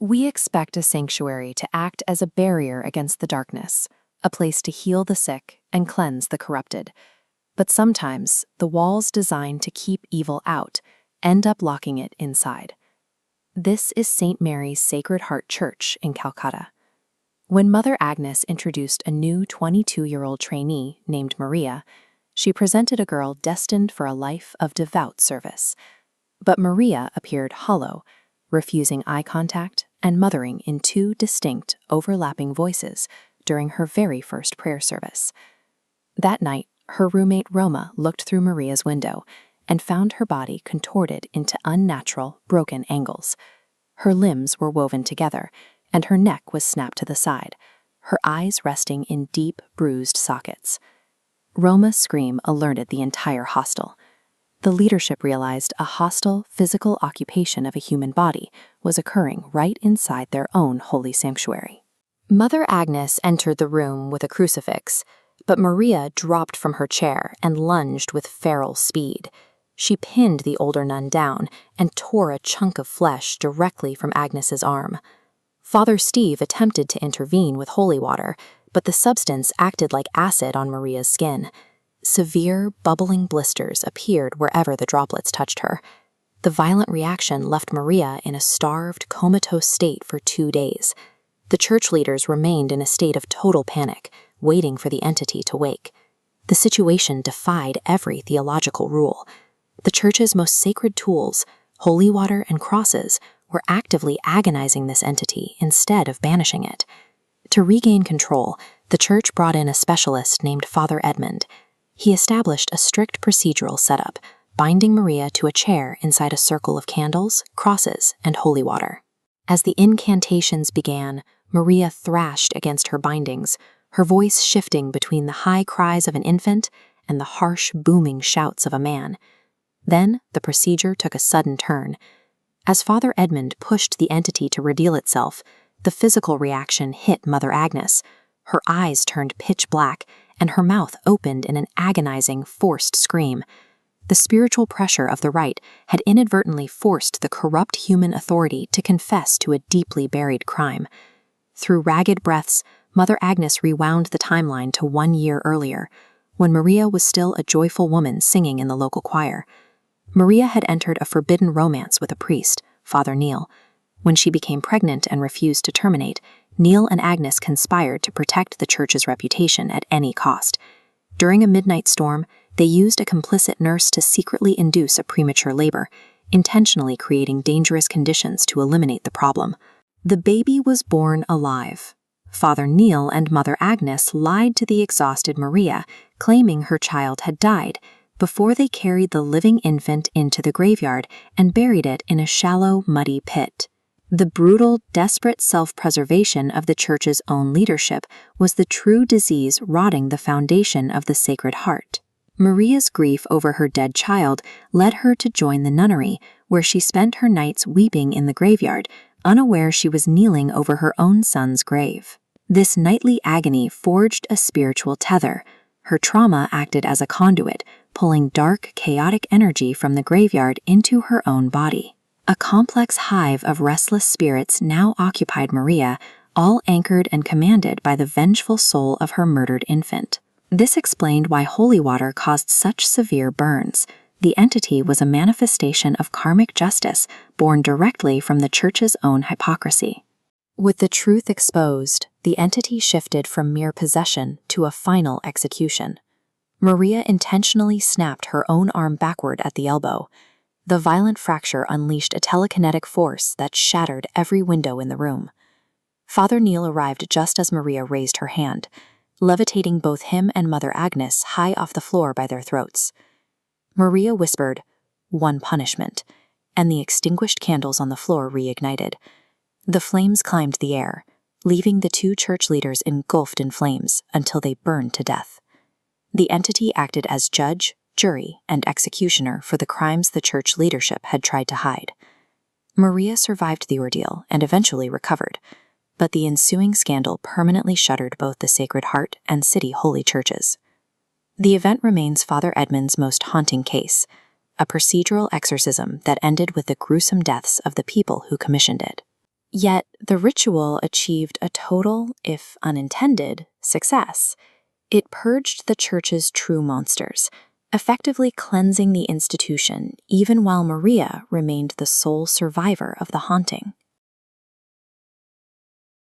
We expect a sanctuary to act as a barrier against the darkness, a place to heal the sick and cleanse the corrupted. But sometimes, the walls designed to keep evil out end up locking it inside. This is St. Mary's Sacred Heart Church in Calcutta. When Mother Agnes introduced a new 22-year-old trainee named Maria, she presented a girl destined for a life of devout service. But Maria appeared hollow, refusing eye contact and mothering in two distinct, overlapping voices during her very first prayer service. That night, her roommate Roma looked through Maria's window and found her body contorted into unnatural, broken angles. Her limbs were woven together, and her neck was snapped to the side, her eyes resting in deep, bruised sockets. Roma's scream alerted the entire hostel. The leadership realized a hostile, physical occupation of a human body was occurring right inside their own holy sanctuary. Mother Agnes entered the room with a crucifix, but Maria dropped from her chair and lunged with feral speed. She pinned the older nun down and tore a chunk of flesh directly from Agnes's arm. Father Steve attempted to intervene with holy water, but the substance acted like acid on Maria's skin. Severe, bubbling blisters appeared wherever the droplets touched her. The violent reaction left Maria in a starved, comatose state for 2 days. The church leaders remained in a state of total panic, waiting for the entity to wake. The situation defied every theological rule. The church's most sacred tools, holy water and crosses, were actively agonizing this entity instead of banishing it. To regain control, the church brought in a specialist named Father Edmund. He established a strict procedural setup, binding Maria to a chair inside a circle of candles, crosses, and holy water. As the incantations began, Maria thrashed against her bindings, her voice shifting between the high cries of an infant and the harsh, booming shouts of a man. Then the procedure took a sudden turn. As Father Edmund pushed the entity to reveal itself, the physical reaction hit Mother Agnes. Her eyes turned pitch black, and her mouth opened in an agonizing, forced scream. The spiritual pressure of the rite had inadvertently forced the corrupt human authority to confess to a deeply buried crime. Through ragged breaths, Mother Agnes rewound the timeline to 1 year earlier, when Maria was still a joyful woman singing in the local choir. Maria had entered a forbidden romance with a priest, Father Neil. When she became pregnant and refused to terminate, Neil and Agnes conspired to protect the church's reputation at any cost. During a midnight storm, they used a complicit nurse to secretly induce a premature labor, intentionally creating dangerous conditions to eliminate the problem. The baby was born alive. Father Neil and Mother Agnes lied to the exhausted Maria, claiming her child had died, before they carried the living infant into the graveyard and buried it in a shallow, muddy pit. The brutal, desperate self-preservation of the church's own leadership was the true disease rotting the foundation of the Sacred Heart. Maria's grief over her dead child led her to join the nunnery, where she spent her nights weeping in the graveyard, unaware she was kneeling over her own son's grave. This nightly agony forged a spiritual tether. Her trauma acted as a conduit, pulling dark, chaotic energy from the graveyard into her own body. A complex hive of restless spirits now occupied Maria, all anchored and commanded by the vengeful soul of her murdered infant. This explained why holy water caused such severe burns. The entity was a manifestation of karmic justice born directly from the church's own hypocrisy. With the truth exposed, the entity shifted from mere possession to a final execution. Maria intentionally snapped her own arm backward at the elbow. The violent fracture unleashed a telekinetic force that shattered every window in the room. Father Neil arrived just as Maria raised her hand, levitating both him and Mother Agnes high off the floor by their throats. Maria whispered, "One punishment," and the extinguished candles on the floor reignited. The flames climbed the air, leaving the two church leaders engulfed in flames until they burned to death. The entity acted as judge, jury, and executioner for the crimes the church leadership had tried to hide. Maria survived the ordeal and eventually recovered, but the ensuing scandal permanently shuttered both the Sacred Heart and city holy churches. The event remains Father Edmund's most haunting case, a procedural exorcism that ended with the gruesome deaths of the people who commissioned it. Yet the ritual achieved a total, if unintended, success. It purged the church's true monsters, effectively cleansing the institution even while Maria remained the sole survivor of the haunting.